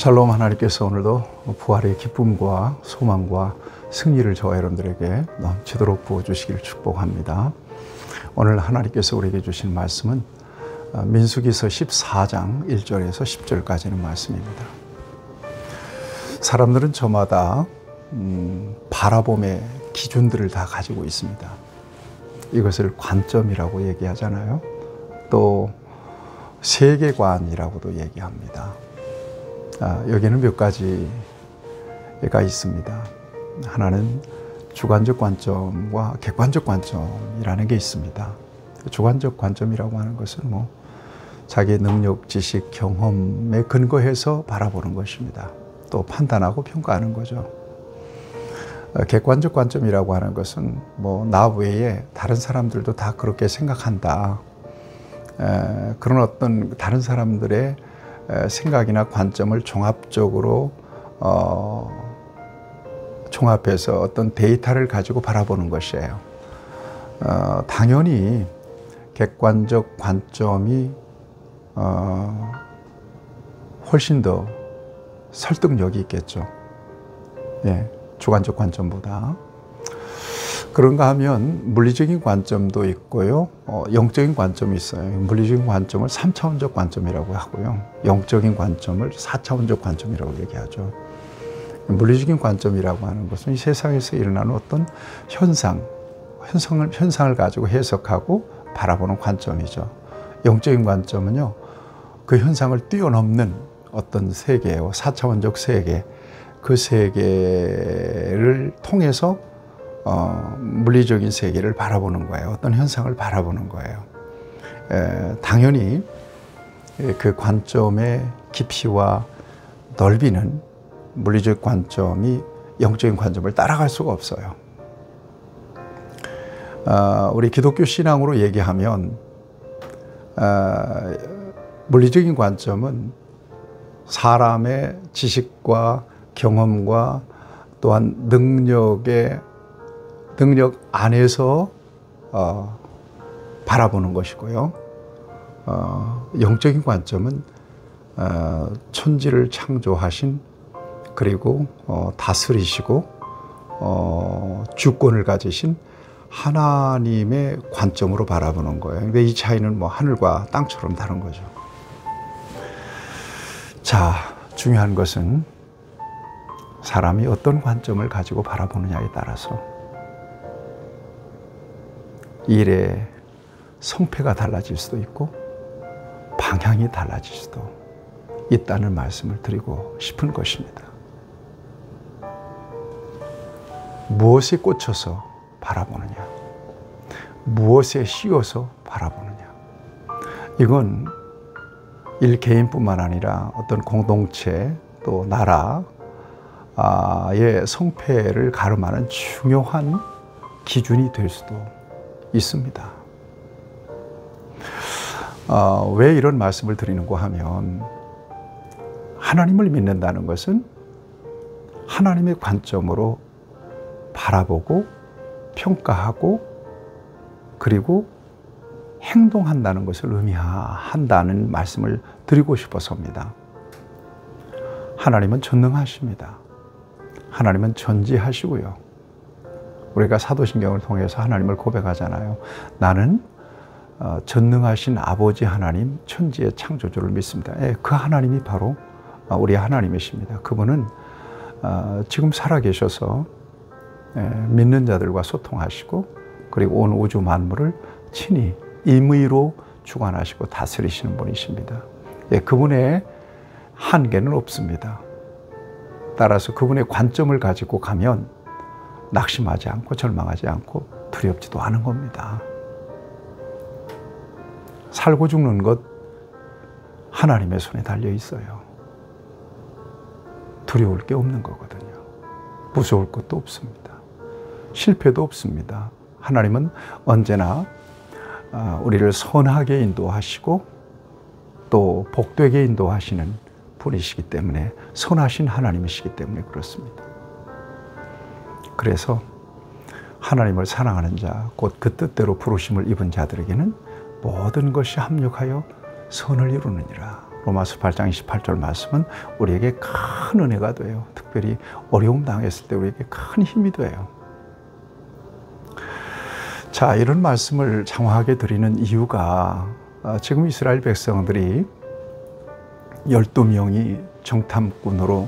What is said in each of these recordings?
샬롬. 하나님께서 오늘도 부활의 기쁨과 소망과 승리를 저와 여러분들에게 넘치도록 부어주시기를 축복합니다. 오늘 하나님께서 우리에게 주신 말씀은 민수기서 14장 1절에서 10절까지는 말씀입니다. 사람들은 저마다 바라봄의 기준들을 다 가지고 있습니다. 이것을 관점이라고 얘기하잖아요. 또 세계관이라고도 얘기합니다. 여기는 몇 가지가 있습니다. 하나는 주관적 관점과 객관적 관점이라는 게 있습니다. 주관적 관점이라고 하는 것은 자기의 능력, 지식, 경험에 근거해서 바라보는 것입니다. 또 판단하고 평가하는 거죠. 객관적 관점이라고 하는 것은 나 외에 다른 사람들도 다 그렇게 생각한다. 그런 어떤 다른 사람들의 생각이나 관점을 종합적으로 종합해서 어떤 데이터를 가지고 바라보는 것이에요. 당연히 객관적 관점이 훨씬 더 설득력이 있겠죠. 주관적 관점보다. 그런가 하면 물리적인 관점도 있고요. 영적인 관점이 있어요. 물리적인 관점을 3차원적 관점이라고 하고요. 영적인 관점을 4차원적 관점이라고 얘기하죠. 물리적인 관점이라고 하는 것은 이 세상에서 일어나는 어떤 현상을 가지고 해석하고 바라보는 관점이죠. 영적인 관점은요, 그 현상을 뛰어넘는 어떤 세계예요. 4차원적 세계. 그 세계를 통해서 물리적인 세계를 바라보는 거예요. 어떤 현상을 바라보는 거예요. 당연히 그 관점의 깊이와 넓이는 물리적 관점이 영적인 관점을 따라갈 수가 없어요. 우리 기독교 신앙으로 얘기하면 물리적인 관점은 사람의 지식과 경험과 또한 능력 안에서 바라보는 것이고요. 영적인 관점은 천지를 창조하신, 그리고 다스리시고 주권을 가지신 하나님의 관점으로 바라보는 거예요. 근데 이 차이는 하늘과 땅처럼 다른 거죠. 자, 중요한 것은 사람이 어떤 관점을 가지고 바라보느냐에 따라서 일의 성패가 달라질 수도 있고 방향이 달라질 수도 있다는 말씀을 드리고 싶은 것입니다. 무엇에 꽂혀서 바라보느냐, 무엇에 씌워서 바라보느냐, 이건 일 개인뿐만 아니라 어떤 공동체 또 나라의 성패를 가름하는 중요한 기준이 될 수도 있습니다. 왜 이런 말씀을 드리는가 하면, 하나님을 믿는다는 것은 하나님의 관점으로 바라보고 평가하고 그리고 행동한다는 것을 의미한다는 말씀을 드리고 싶어서입니다. 하나님은 전능하십니다. 하나님은 전지하시고요. 우리가 사도신경을 통해서 하나님을 고백하잖아요. 나는 전능하신 아버지 하나님, 천지의 창조주를 믿습니다. 그 하나님이 바로 우리 하나님이십니다. 그분은 지금 살아계셔서 믿는 자들과 소통하시고, 그리고 온 우주 만물을 친히 임의로 주관하시고 다스리시는 분이십니다. 그분의 한계는 없습니다. 따라서 그분의 관점을 가지고 가면 낙심하지 않고 절망하지 않고 두렵지도 않은 겁니다. 살고 죽는 것 하나님의 손에 달려 있어요. 두려울 게 없는 거거든요. 무서울 것도 없습니다. 실패도 없습니다. 하나님은 언제나 우리를 선하게 인도하시고 또 복되게 인도하시는 분이시기 때문에, 선하신 하나님이시기 때문에 그렇습니다. 그래서 하나님을 사랑하는 자, 곧 그 뜻대로 부르심을 입은 자들에게는 모든 것이 합력하여 선을 이루느니라. 로마서 8장 28절 말씀은 우리에게 큰 은혜가 돼요. 특별히 어려움 당했을 때 우리에게 큰 힘이 돼요. 자, 이런 말씀을 장황하게 드리는 이유가 지금 이스라엘 백성들이 12명이 정탐꾼으로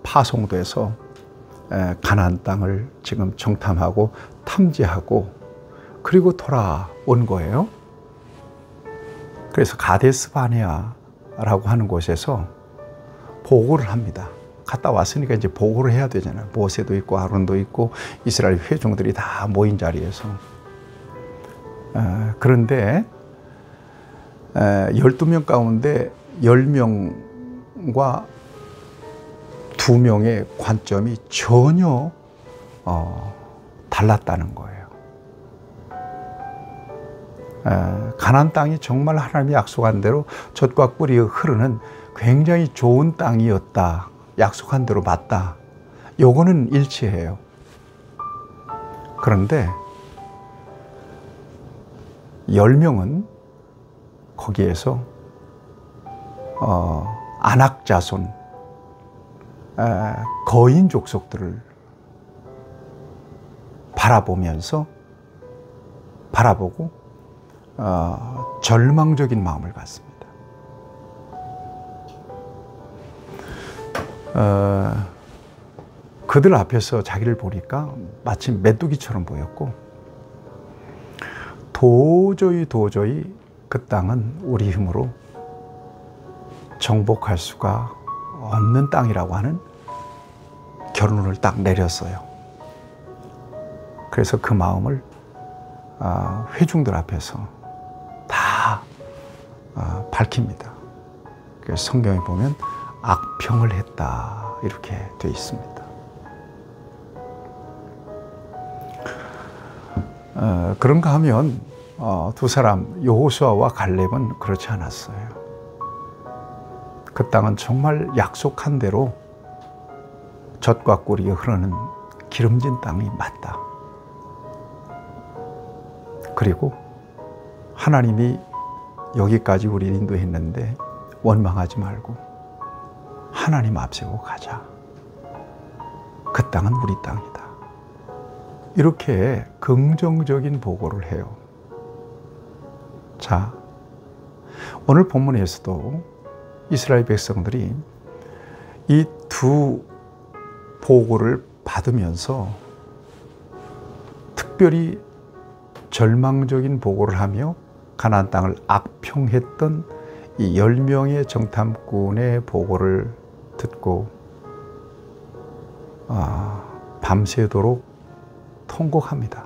파송돼서 가나안 땅을 지금 정탐하고 탐지하고 그리고 돌아온 거예요. 그래서 가데스 바네아라고 하는 곳에서 보고를 합니다. 갔다 왔으니까 이제 보고를 해야 되잖아요. 모세도 있고 아론도 있고 이스라엘 회중들이 다 모인 자리에서. 그런데 12명 가운데 10명과 2명의 관점이 전혀 달랐다는 거예요. 가나안 땅이 정말 하나님이 약속한 대로 젖과 꿀이 흐르는 굉장히 좋은 땅이었다. 약속한 대로 맞다. 요거는 일치해요. 그런데 10명은 거기에서 아낙 자손, 거인 족속들을 바라보고 절망적인 마음을 갖습니다. 그들 앞에서 자기를 보니까 마치 메뚜기처럼 보였고 도저히 그 땅은 우리 힘으로 정복할 수가 없는 땅이라고 하는 결론을 딱 내렸어요. 그래서 그 마음을 회중들 앞에서 다 밝힙니다. 그래서 성경에 보면 악평을 했다 이렇게 되어 있습니다. 그런가 하면 두 사람 여호수아와 갈렙은 그렇지 않았어요. 그 땅은 정말 약속한 대로 젖과 꿀이 흐르는 기름진 땅이 맞다. 그리고 하나님이 여기까지 우리를 인도했는데 원망하지 말고 하나님 앞세우고 가자. 그 땅은 우리 땅이다. 이렇게 긍정적인 보고를 해요. 자, 오늘 본문에서도 이스라엘 백성들이 이 두 보고를 받으면서 특별히 절망적인 보고를 하며 가나안 땅을 악평했던 이 10명의 정탐꾼의 보고를 듣고 밤새도록 통곡합니다.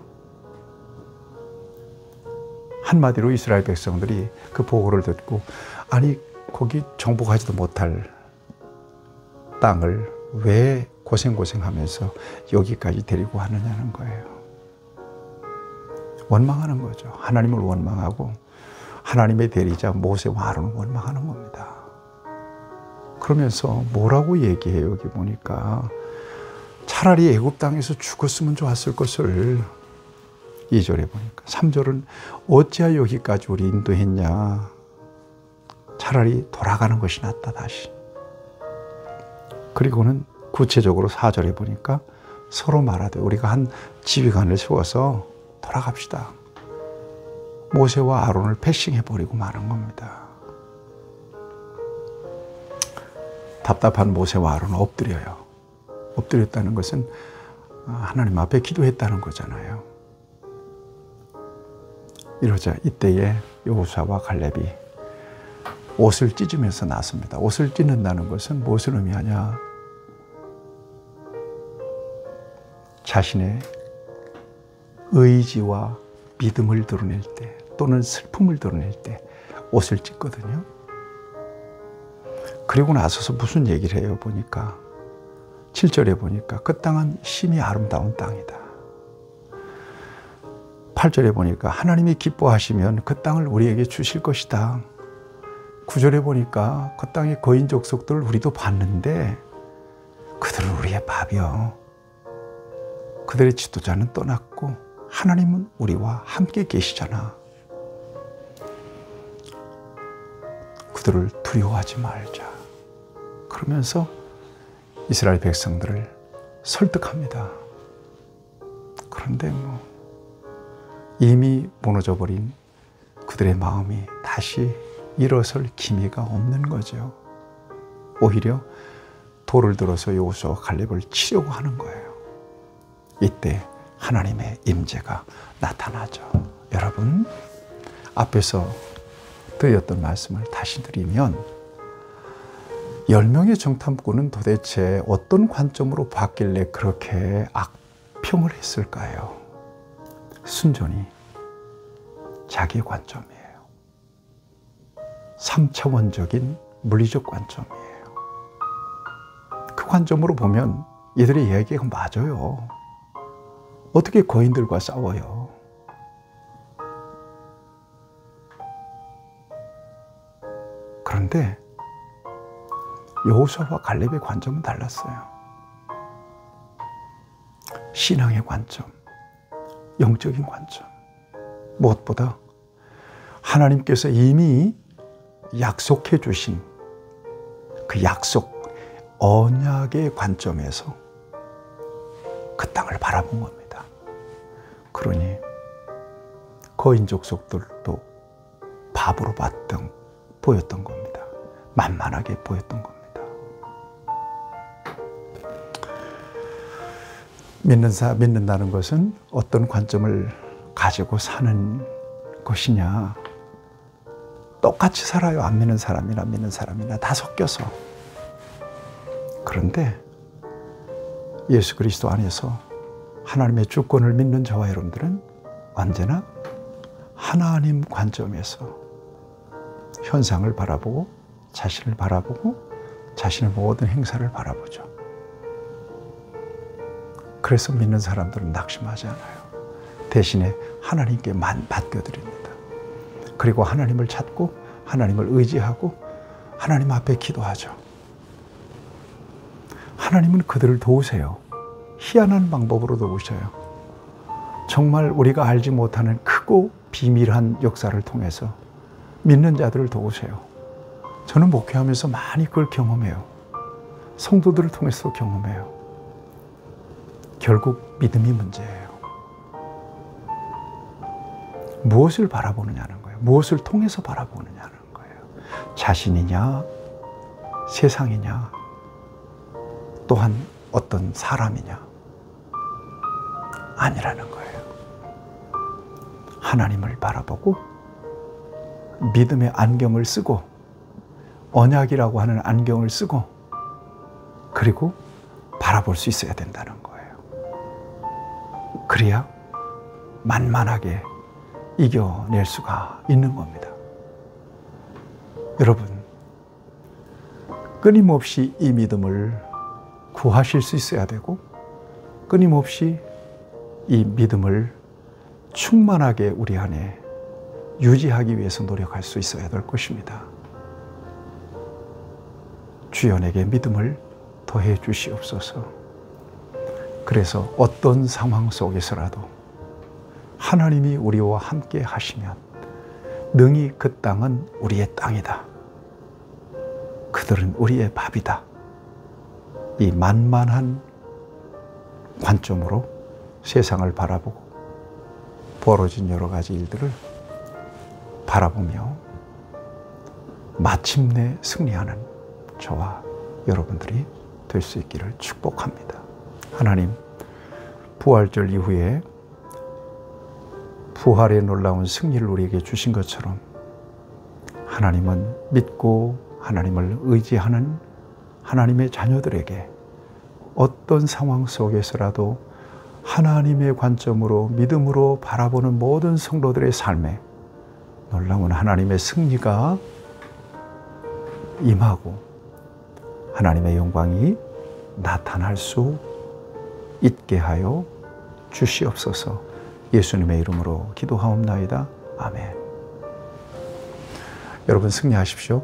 한마디로 이스라엘 백성들이 그 보고를 듣고 아니 거기 정복하지도 못할 땅을 왜 고생하면서 여기까지 데리고 하느냐는 거예요. 원망하는 거죠. 하나님을 원망하고 하나님의 대리자 모세와 아론을 원망하는 겁니다. 그러면서 뭐라고 얘기해요? 여기 보니까 차라리 애굽 땅에서 죽었으면 좋았을 것을 2절에 보니까 3절은 어찌하여 여기까지 우리 인도했냐. 차라리 돌아가는 것이 낫다 다시. 그리고는 구체적으로 4절에 보니까 서로 말하되 우리가 한 지휘관을 세워서 돌아갑시다. 모세와 아론을 패싱해버리고 마는 겁니다. 답답한 모세와 아론은 엎드려요. 엎드렸다는 것은 하나님 앞에 기도했다는 거잖아요. 이러자 이때에 여호수아와 갈렙이 옷을 찢으면서 나섭니다. 옷을 찢는다는 것은 무엇을 의미하냐? 자신의 의지와 믿음을 드러낼 때 또는 슬픔을 드러낼 때 옷을 찢거든요. 그리고 나서서 무슨 얘기를 해요? 보니까 7절에 보니까 그 땅은 심히 아름다운 땅이다. 8절에 보니까 하나님이 기뻐하시면 그 땅을 우리에게 주실 것이다. 9절에 보니까 그 땅의 거인 족속들을 우리도 봤는데 그들은 우리의 밥이요. 그들의 지도자는 떠났고 하나님은 우리와 함께 계시잖아. 그들을 두려워하지 말자. 그러면서 이스라엘 백성들을 설득합니다. 그런데 이미 무너져버린 그들의 마음이 다시 일어설 기미가 없는 거죠. 오히려 돌을 들어서 여호수아와 칼렙을 치려고 하는 거예요. 이때 하나님의 임재가 나타나죠. 여러분, 앞에서 드렸던 말씀을 다시 드리면 10명의 정탐꾼은 도대체 어떤 관점으로 봤길래 그렇게 악평을 했을까요? 순전히 자기의 관점이에요. 3차원적인 물리적 관점이에요. 그 관점으로 보면 이들의 이야기가 맞아요. 어떻게 거인들과 싸워요? 그런데 여호수아와 갈렙의 관점은 달랐어요. 신앙의 관점, 영적인 관점. 무엇보다 하나님께서 이미 약속해 주신 그 약속, 언약의 관점에서 그 땅을 바라본 겁니다. 그러니 거인 족속들도 바보로 보였던 겁니다. 만만하게 보였던 겁니다. 믿는다는 것은 어떤 관점을 가지고 사는 것이냐. 똑같이 살아요. 안 믿는 사람이나 믿는 사람이나 다 섞여서. 그런데 예수 그리스도 안에서 하나님의 주권을 믿는 저와 여러분들은 언제나 하나님 관점에서 현상을 바라보고 자신을 바라보고 자신의 모든 행사를 바라보죠. 그래서 믿는 사람들은 낙심하지 않아요. 대신에 하나님께만 맡겨드립니다. 그리고 하나님을 찾고 하나님을 의지하고 하나님 앞에 기도하죠. 하나님은 그들을 도우세요. 희한한 방법으로 도우셔요. 정말 우리가 알지 못하는 크고 비밀한 역사를 통해서 믿는 자들을 도우세요. 저는 목회하면서 많이 그걸 경험해요. 성도들을 통해서 경험해요. 결국 믿음이 문제예요. 무엇을 바라보느냐는 거예요. 무엇을 통해서 바라보느냐는 거예요. 자신이냐, 세상이냐, 또한 어떤 사람이냐, 아니라는 거예요. 하나님을 바라보고 믿음의 안경을 쓰고 언약이라고 하는 안경을 쓰고 그리고 바라볼 수 있어야 된다는 거예요. 그래야 만만하게 이겨낼 수가 있는 겁니다. 여러분, 끊임없이 이 믿음을 구하실 수 있어야 되고 끊임없이 이 믿음을 충만하게 우리 안에 유지하기 위해서 노력할 수 있어야 될 것입니다. 주여 내게 믿음을 더해 주시옵소서. 그래서 어떤 상황 속에서라도 하나님이 우리와 함께 하시면 능히 그 땅은 우리의 땅이다. 그들은 우리의 밥이다. 이 만만한 관점으로 세상을 바라보고 벌어진 여러 가지 일들을 바라보며 마침내 승리하는 저와 여러분들이 될 수 있기를 축복합니다. 하나님, 부활절 이후에 부활의 놀라운 승리를 우리에게 주신 것처럼 하나님은 믿고 하나님을 의지하는 하나님의 자녀들에게 어떤 상황 속에서라도 하나님의 관점으로 믿음으로 바라보는 모든 성도들의 삶에 놀라운 하나님의 승리가 임하고 하나님의 영광이 나타날 수 있게 하여 주시옵소서. 예수님의 이름으로 기도하옵나이다. 아멘. 여러분 승리하십시오.